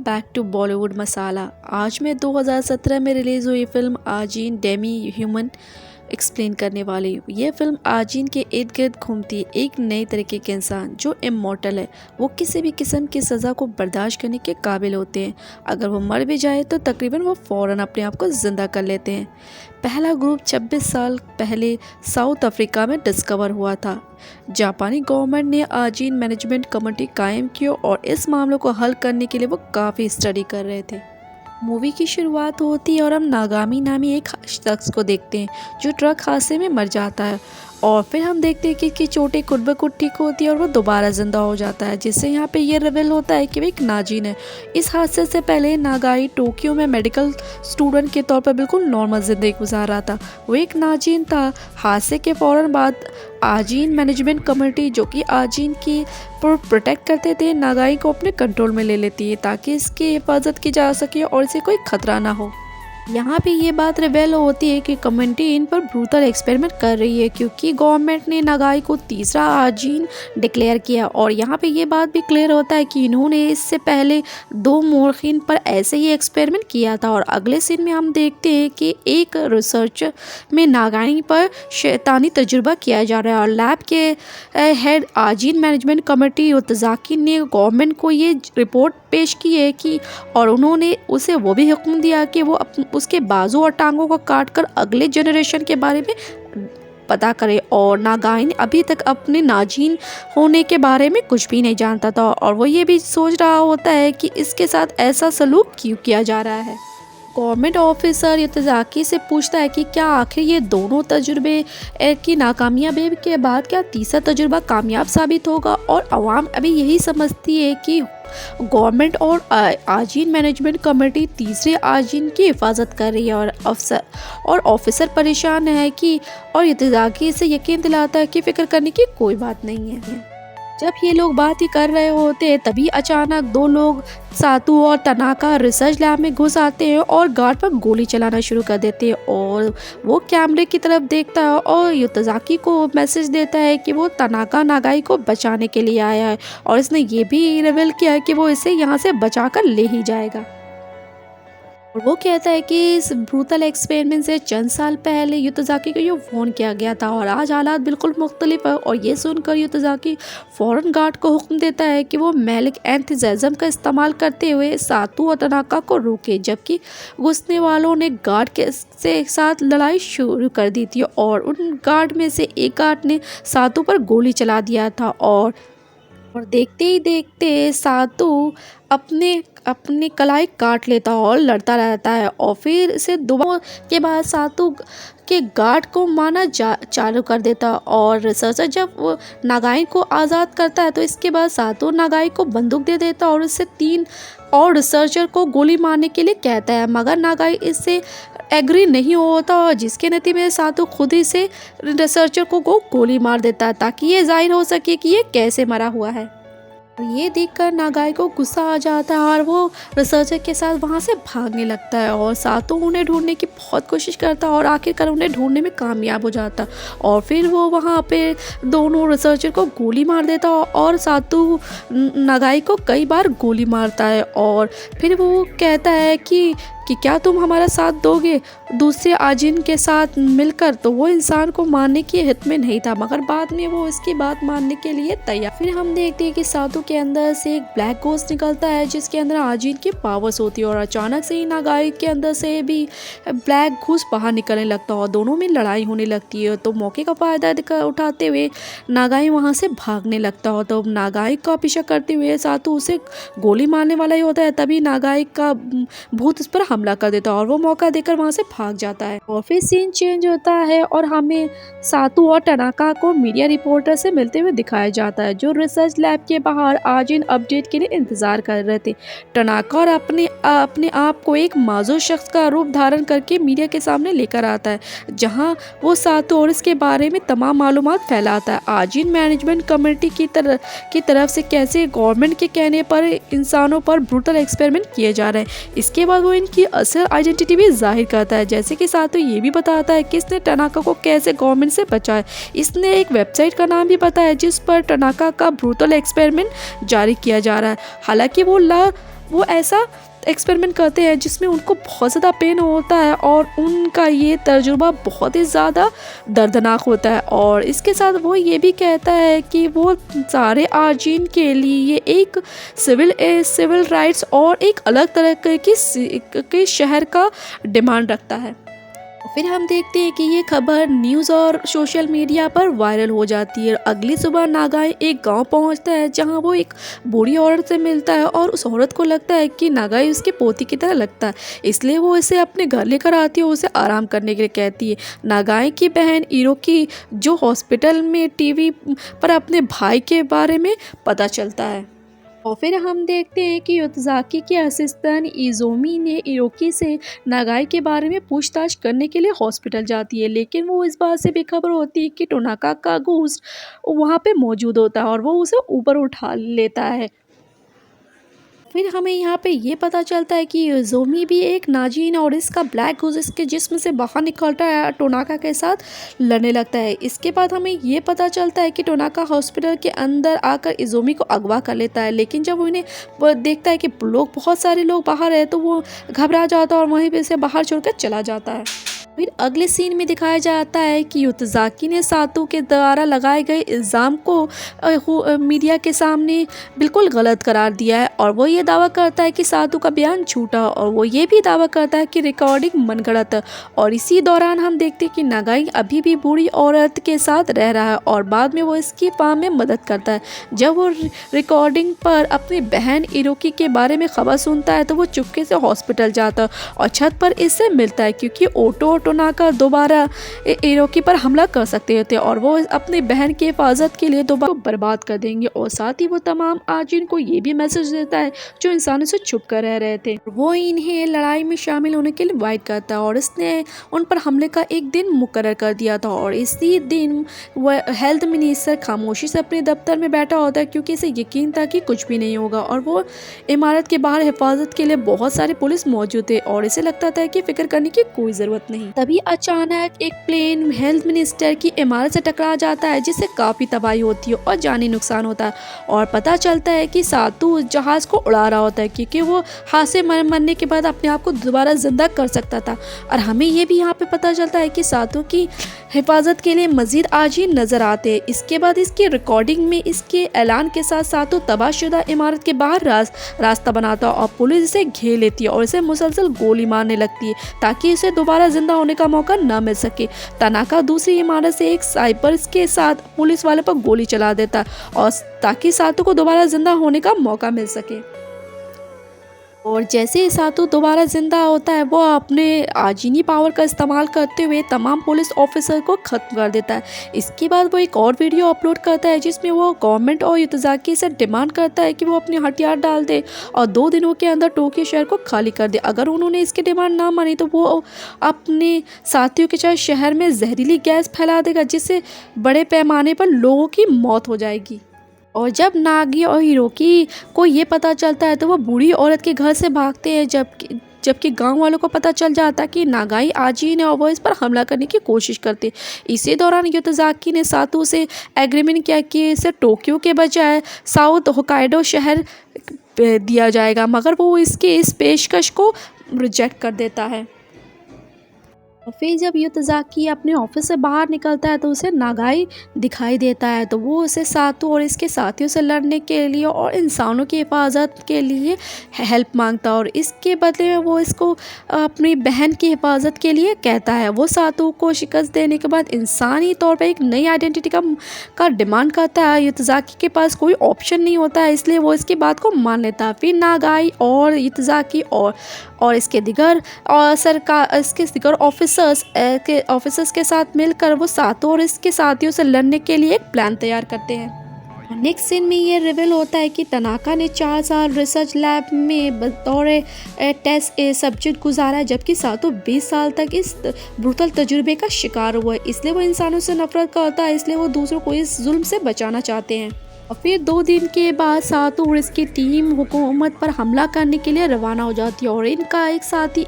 Back to Bollywood मसाला। आज मैं 2017 में रिलीज़ हुई फिल्म आजीन डेमी ह्यूमन एक्सप्लेन करने वाली हूँ। ये फिल्म आजीन के इर्द गिर्द घूमती है एक नए तरीके के इंसान जो इमॉर्टल है। वो किसी भी किस्म की सज़ा को बर्दाश्त करने के काबिल होते हैं। अगर वो मर भी जाए तो तकरीबन वो फ़ौरन अपने आप को ज़िंदा कर लेते हैं। पहला ग्रुप 26 साल पहले साउथ अफ्रीका में डिस्कवर हुआ था। जापानी गवर्नमेंट ने आजीन मैनेजमेंट कमेटी कायम की और इस मामले को हल करने के लिए वो काफ़ी स्टडी कर रहे थे। मूवी की शुरुआत होती है और हम नागामी नामी एक शख्स को देखते हैं जो ट्रक हादसे में मर जाता है और फिर हम देखते हैं कि इसकी चोटें खुद ब खुद ठीक होती है और वो दोबारा ज़िंदा हो जाता है, जिससे यहाँ पे ये रिवील होता है कि वो एक नाजीन है। इस हादसे से पहले नागाई टोक्यो में मेडिकल स्टूडेंट के तौर पर बिल्कुल नॉर्मल ज़िंदगी गुजार रहा था। वो एक नाजीन था। हादसे के फ़ौरन बाद आजीन मैनेजमेंट कमेटी जो कि आजीन की प्रोटेक्ट करते थे नागाई को अपने कंट्रोल में ले लेती है ताकि इसकी हिफाजत की जा सके और इसे कोई खतरा ना हो। यहाँ पे ये बात रिवेल होती है कि कम्युनिटी इन पर ब्रूटल एक्सपेरिमेंट कर रही है क्योंकि गवर्नमेंट ने नागाई को तीसरा आजीन डिक्लेयर किया और यहाँ पे ये बात भी क्लियर होता है कि इन्होंने इससे पहले 2 मोरखीन पर ऐसे ही एक्सपेरिमेंट किया था। और अगले सीन में हम देखते हैं कि एक रिसर्चर में नागाई पर शैतानी तजुर्बा किया जा रहा है और लैब के हेड आजीन मैनेजमेंट कमेटी उत्तजाकी ने गवर्नमेंट को ये रिपोर्ट पेश की है कि और उन्होंने उसे वो भी हुक्म दिया कि वो उसके बाजू और टांगों को काटकर अगले जनरेशन के बारे में पता करे। और नागाई अभी तक अपने नाजीन होने के बारे में कुछ भी नहीं जानता था और वो ये भी सोच रहा होता है कि इसके साथ ऐसा सलूक क्यों किया जा रहा है। गवर्नमेंट ऑफिसर इत्तजाकी से पूछता है कि क्या आखिर ये दोनों तजुर्बे की नाकामयाबी के बाद क्या तीसरा तजुर्बा कामयाब साबित होगा। और आवाम अभी यही समझती है कि गवर्नमेंट और आजीन मैनेजमेंट कमेटी तीसरे आजीन की हिफाजत कर रही है और ऑफिसर परेशान है कि और इत्तजाकी से यकीन दिलाता है कि फ़िक्र करने की कोई बात नहीं है। जब ये लोग बात ही कर रहे होते हैं तभी अचानक 2 लोग सातू और तनाका रिसर्च लैब में घुस आते हैं और गार्ड पर गोली चलाना शुरू कर देते हैं। और वो कैमरे की तरफ देखता है और युतजाकी को मैसेज देता है कि वो तनाका नागाई को बचाने के लिए आया है और इसने ये भी रिवील किया है कि वो इसे यहाँ से बचाकर ले ही जाएगा। और वो कहता है कि इस ब्रूटल एक्सपेरिमेंट से चंद साल पहले युतजाकी को ये फ़ोन किया गया था और आज हालात बिल्कुल मुख्तलिफ है। और ये सुनकर युतजाकी फ़ौरन गार्ड को हुक्म देता है कि वो मैलिक एंथुसियाज्म का इस्तेमाल करते हुए सातू और तनाका को रोके, जबकि घुसने वालों ने गार्ड के साथ लड़ाई शुरू कर दी थी और उन गार्ड में से एक गार्ड ने सातू पर गोली चला दिया था। और देखते ही देखते सातू अपने कलाई काट लेता और लड़ता रहता है और फिर से दोबारा के बाद सातू के गार्ड को मारना चालू कर देता। और रिसर्चर जब वो नागाई को आज़ाद करता है तो इसके बाद सातू नागाई को बंदूक दे देता और उससे 3 और रिसर्चर को गोली मारने के लिए कहता है, मगर नागाई इससे एग्री नहीं होता और जिसके नतीजे में सातू खुद ही से रिसर्चर को गोली मार देता है ताकि ये जाहिर हो सके कि ये कैसे मरा हुआ है। ये देखकर नागाई को गुस्सा आ जाता है और वो रिसर्चर के साथ वहाँ से भागने लगता है और सातू उन्हें ढूंढने की बहुत कोशिश करता है और आखिरकार उन्हें ढूंढने में कामयाब हो जाता और फिर वो वहाँ पे दोनों रिसर्चर को गोली मार देता और सातू नागाई को कई बार गोली मारता है। और फिर वो कहता है कि क्या तुम हमारा साथ दोगे दूसरे आजीन के साथ मिलकर। तो वो इंसान को मारने के हित में नहीं था, मगर बाद में वो इसकी बात मानने के लिए तैयार। फिर हम देखते हैं कि सातू के अंदर से एक ब्लैक गोस्ट निकलता है जिसके अंदर आजीन की पावर्स होती है और अचानक से ही नागाई के अंदर से भी ब्लैक घोस्ट बाहर निकलने लगता है और दोनों में लड़ाई होने लगती है। तो मौके का फ़ायदा उठाते हुए नागाई वहाँ से भागने लगता हो तो नागाई का पीछा करते हुए सातू उसे गोली मारने वाला ही होता है। तभी नागाई का भूत उस पर हमला कर देता है और वो मौका देकर वहां से भाग जाता है। और फिर सीन चेंज होता है और हमें सातू और तनाका को मीडिया रिपोर्टर से मिलते हुए दिखाया जाता है जो रिसर्च लैब के बाहर आजीन अपडेट के लिए इंतजार कर रहे थे। तनाका और अपने आप को एक माजूर शख्स का रूप धारण करके मीडिया के सामने लेकर आता है जहां वो सातू और इसके बारे में तमाम मालूमात फैलाता है। आजीन मैनेजमेंट कमेटी की तरफ से कैसे गवर्नमेंट के कहने पर इंसानों पर ब्रूटल एक्सपेरिमेंट किए जा रहे हैं। इसके बाद वो इनकी असल आइडेंटिटी भी जाहिर करता है, जैसे कि साथ ये भी बताता है कि इसने टनाका को कैसे गवर्नमेंट से बचाया। इसने एक वेबसाइट का नाम भी बताया जिस पर टनाका का ब्रूटल एक्सपेरिमेंट जारी किया जा रहा है। हालांकि वो वो ऐसा एक्सपेरिमेंट करते हैं जिसमें उनको बहुत ज़्यादा पेन होता है और उनका ये तजुर्बा बहुत ही ज़्यादा दर्दनाक होता है। और इसके साथ वो ये भी कहता है कि वो सारे आजीन के लिए एक सिविल राइट्स और एक अलग तरह के शहर का डिमांड रखता है। फिर हम देखते हैं कि ये खबर न्यूज़ और सोशल मीडिया पर वायरल हो जाती है। अगली सुबह नागाई एक गांव पहुंचता है जहां वो एक बूढ़ी औरत से मिलता है और उस औरत को लगता है कि नागाई उसके पोती की तरह लगता है, इसलिए वो इसे अपने घर लेकर आती है, उसे आराम करने के लिए कहती है। नागाई की बहन इरोकी जो हॉस्पिटल में टीवी पर अपने भाई के बारे में पता चलता है। और फिर हम देखते हैं कि योतजाकी के असिस्टेंट इज़ोमी ने इरोकी से नागाई के बारे में पूछताछ करने के लिए हॉस्पिटल जाती है, लेकिन वो इस बात से बेखबर होती है कि टोनाका का घोस्ट वहाँ पे मौजूद होता है और वो उसे ऊपर उठा लेता है। फिर हमें यहाँ पे ये पता चलता है कि जोमी भी एक नाजीन और इसका ब्लैक घोस्ट इसके जिस्म से बाहर निकलता है, टोनाका के साथ लड़ने लगता है। इसके बाद हमें ये पता चलता है कि टोनाका हॉस्पिटल के अंदर आकर इज़ोमी को अगवा कर लेता है, लेकिन जब उन्हें वो देखता है कि बहुत सारे लोग बाहर है तो वो घबरा जाता है और वहीं पे से बाहर छोड़कर चला जाता है। फिर अगले सीन में दिखाया जाता है कि योतजाकी ने सातू के द्वारा लगाए गए इल्ज़ाम को मीडिया के सामने बिल्कुल गलत करार दिया है और वो ये दावा करता है कि सातू का बयान झूठा और वो ये भी दावा करता है कि रिकॉर्डिंग मनगढ़ंत है। और इसी दौरान हम देखते हैं कि नागाई अभी भी बूढ़ी औरत के साथ रह रहा है और बाद में वो इसकी काम में मदद करता है। जब वो रिकॉर्डिंग पर अपनी बहन इरोकी के बारे में खबर सुनता है तो वो चुपके से हॉस्पिटल जाता है और छत पर इससे मिलता है, क्योंकि ओटो टोनाका दोबारा इरोकी पर हमला कर सकते थे और वो अपनी बहन की हिफाजत के लिए दोबारा बर्बाद कर देंगे। और साथ ही वो तमाम आजीन को ये भी मैसेज देता है जो इंसानों से छुप कर रह रहे थे, वो इन्हें लड़ाई में शामिल होने के लिए इनवाइट करता है और इसने उन पर हमले का एक दिन मुकर्रर कर दिया था। और इसी दिन वह हेल्थ मिनिस्टर खामोशी से अपने दफ्तर में बैठा होता है, क्योंकि इसे यकीन था कि कुछ भी नहीं होगा और वो इमारत के बाहर हिफाजत के लिए बहुत सारे पुलिस मौजूद थे और इसे लगता था कि फिक्र करने की कोई ज़रूरत नहीं। तभी अचानक एक प्लेन हेल्थ मिनिस्टर की इमारत से टकरा जाता है, जिससे काफ़ी तबाही होती है और जानी नुकसान होता है। और पता चलता है कि सातू जहाज़ को उड़ा रहा होता है, क्योंकि वो हादसे मरने के बाद अपने आप को दोबारा जिंदा कर सकता था। और हमें ये भी यहाँ पे पता चलता है कि सातू की हिफाजत के लिए मजीद आजीन नजर आते हैं। इसके बाद इसकी रिकॉर्डिंग में इसके ऐलान के साथ सातू तबाहशुदा इमारत के बाहर रास्ता बनाता है और पुलिस इसे घेर लेती है और इसे मुसलसल गोली मारने लगती है ताकि इसे दोबारा जिंदा होने का मौका न मिल सके। तनाका दूसरी इमारत से एक साइपर के साथ पुलिस वाले पर गोली चला देता है और ताकि सातू को दोबारा जिंदा होने का मौका मिल सके। और जैसे ही सातू दोबारा जिंदा होता है वो अपने आजीनी पावर का इस्तेमाल करते हुए तमाम पुलिस ऑफिसर को ख़त्म कर देता है। इसके बाद वो एक और वीडियो अपलोड करता है जिसमें वो गवर्नमेंट और योतजाकी से डिमांड करता है कि वो अपने हथियार डाल दे और 2 दिनों के अंदर टोक्यो शहर को खाली कर दे। अगर उन्होंने इसकी डिमांड ना मानी तो वो अपने साथियों के साथ शहर में जहरीली गैस फैला देगा, जिससे बड़े पैमाने पर लोगों की मौत हो जाएगी। और जब नागी और हिरोकी को ये पता चलता है तो वो बूढ़ी औरत के घर से भागते हैं, जबकि गांव वालों को पता चल जाता है कि नागाई आजीन है और वो इस पर हमला करने की कोशिश करते। इसी दौरान योतजाकी ने सातू से एग्रीमेंट किया कि इसे टोक्यो के बजाय साउथ होकाइडो शहर दिया जाएगा, मगर वो इसके इस पेशकश को रिजेक्ट कर देता है। और फिर जब योतजाकी अपने ऑफिस से बाहर निकलता है तो उसे नागाई दिखाई देता है, तो वो उसे सातू और इसके साथियों से लड़ने के लिए और इंसानों की हिफाजत के लिए हेल्प मांगता है और इसके बदले में वो इसको अपनी बहन की हिफाजत के लिए कहता है। वो सातू को शिकस्त देने के बाद इंसानी तौर पर एक नई आइडेंटिटी का डिमांड करता है। योतजाकी के पास कोई ऑप्शन नहीं होता है, इसलिए वो इसकी बात को मान लेता है। फिर नागाई और योतजाकी और इसके दिगर ऑफिसर्स के साथ मिलकर वो सातू और इसके साथियों से लड़ने के लिए एक प्लान तैयार करते हैं। नेक्स्ट सीन में ये रिवील होता है कि तनाका ने 4 साल रिसर्च लैब में बतौर टेस्ट सब्जेक्ट गुजारा है, जबकि सातू 20 साल तक इस ब्रूटल तजुर्बे का शिकार हुआ है। इसलिए वो इंसानों से नफरत करता है, इसलिए वो दूसरों को इस जुल्म से बचाना चाहते हैं। और फिर 2 दिन के बाद सातू और इसकी टीम हुकूमत पर हमला करने के लिए रवाना हो जाती है और इनका एक साथी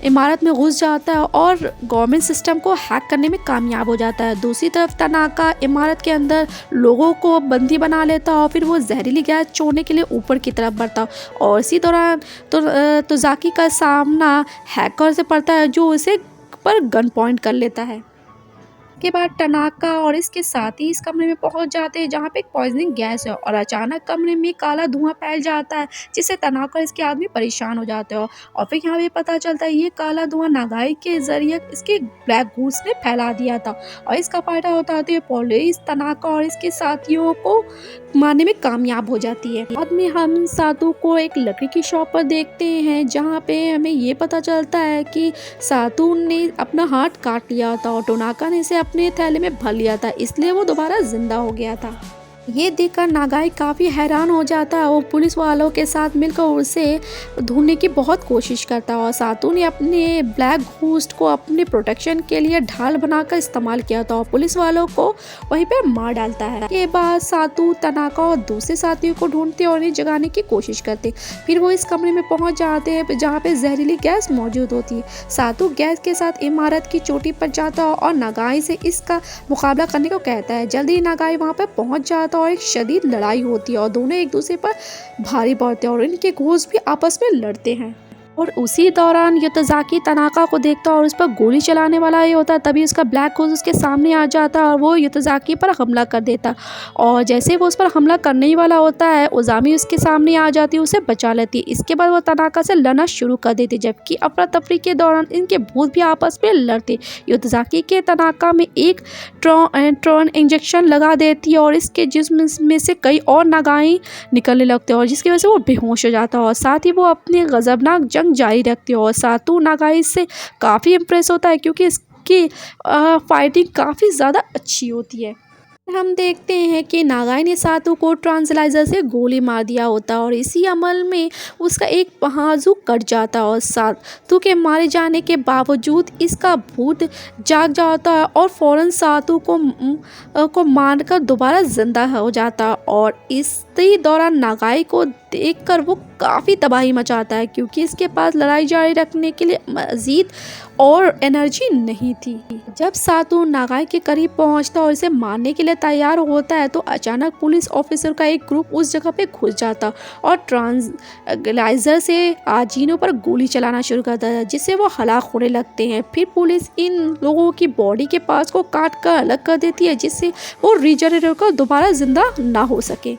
इमारत में घुस जाता है और गवर्नमेंट सिस्टम को हैक करने में कामयाब हो जाता है। दूसरी तरफ तनाका इमारत के अंदर लोगों को बंदी बना लेता है और फिर वो जहरीली गैस छोड़ने के लिए ऊपर की तरफ बढ़ता है और इसी दौरान तो जाकी का सामना हैकर से पड़ता है जो उसे पर गन पॉइंट कर लेता है। के बाद टनाका और इसके साथी इस कमरे में पहुंच जाते हैं जहां पे एक पॉइजनिंग गैस है और अचानक कमरे में काला धुआं फैल जाता है जिससे तनाका और इसके आदमी परेशान हो जाते हैं और फिर यहाँ पे पता चलता है ये काला धुआं नागाई के जरिए इसके ब्लैक गूस ने फैला दिया था और इसका फायदा उठाते हुए पुलिस तनाका और इसके साथियों को मारने में कामयाब हो जाती है। बाद में हम सातू को एक लकड़ी की शॉप पर देखते हैं जहाँ पे हमें ये पता चलता है कि सातू ने अपना हाथ काट लिया था और टोनाका ने इसे अपने थैले में भर लिया था, इसलिए वो दोबारा जिंदा हो गया था। ये देखकर नागाई काफ़ी हैरान हो जाता है और पुलिस वालों के साथ मिलकर उसे ढूंढने की बहुत कोशिश करता है और सातू ने अपने ब्लैक घोस्ट को अपने प्रोटेक्शन के लिए ढाल बनाकर इस्तेमाल किया था और पुलिस वालों को वहीं पर मार डालता है। के बाद सातू तनाका और दूसरे साथियों को ढूंढते और उन्हें जगाने की कोशिश करते। फिर वो इस कमरे में पहुंच जाते हैं जहाँ पे जहरीली गैस मौजूद होती है। सातू गैस के साथ इमारत की चोटी पर जाता है और नागाई से इसका मुकाबला करने को कहता है। जल्दी ही नागाई वहाँ पर पहुंच जाता और एक शदीद लड़ाई होती है और दोनों एक दूसरे पर भारी पड़ते हैं और इनके घोस्ट भी आपस में लड़ते हैं और उसी दौरान योतजाकी तनाका को देखता है और उस पर गोली चलाने वाला ही होता है। तभी उसका ब्लैक घोस्ट उसके सामने आ जाता है और वो योतजाकी पर हमला कर देता है और जैसे वो उस पर हमला करने ही वाला होता है उजामी उसके सामने आ जाती है, उसे बचा लेती है। इसके बाद वो तनाका से लड़ना शुरू कर देती जबकि अफरा तफरी के दौरान इनके भूत भी आपस में लड़ते। योतजाकी के तनाका में एक ट्रॉन इंजेक्शन लगा देती है और इसके जिस्म में से कई और नागाई निकलने लगते हैं और जिसकी वजह से वो बेहोश हो जाता है और साथ ही वो अपनी गजबनाक जंग जारी रखती है और सातू नागाई से काफ़ी इम्प्रेस होता है क्योंकि इसकी फाइटिंग काफ़ी ज़्यादा अच्छी होती है। हम देखते हैं कि नागाई ने सातू को ट्रांसलाइजर से गोली मार दिया होता और इसी अमल में उसका एक बाजू कट जाता और सातू के मारे जाने के बावजूद इसका भूत जाग जाता है और फौरन सातू को मारकर दोबारा जिंदा हो जाता और इसी दौरान नागाई को देखकर वो काफ़ी तबाही मचाता है क्योंकि इसके पास लड़ाई जारी रखने के लिए मज़ीद और एनर्जी नहीं थी। जब सातू नागाई के करीब पहुंचता और इसे मारने के लिए तैयार होता है तो अचानक पुलिस ऑफिसर का एक ग्रुप उस जगह पे घुस जाता और ट्रांसलाइजर से आजीनों पर गोली चलाना शुरू करता है जिससे वो हलाक होने लगते हैं। फिर पुलिस इन लोगों की बॉडी के पार्ट्स को काट कर अलग कर देती है जिससे वो रीजनरेट कर दोबारा जिंदा ना हो सके।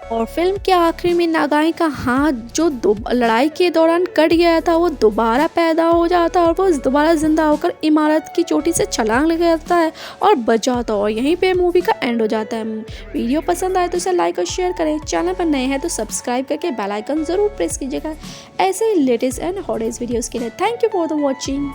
और फिल्म के आखिर में नागाई का हाथ जो लड़ाई के दौरान कट गया था वो दोबारा पैदा हो जाता है और वो दोबारा जिंदा होकर इमारत की चोटी से छलांग लगाता है और बच जाता है और यहीं पे मूवी का एंड हो जाता है। वीडियो पसंद आए तो इसे लाइक और शेयर करें, चैनल पर नए हैं तो सब्सक्राइब करके बेल आइकन ज़रूर प्रेस कीजिएगा ऐसे ही लेटेस्ट एंड हॉटेस्ट वीडियोज़ के लिए। Thank you for the watching.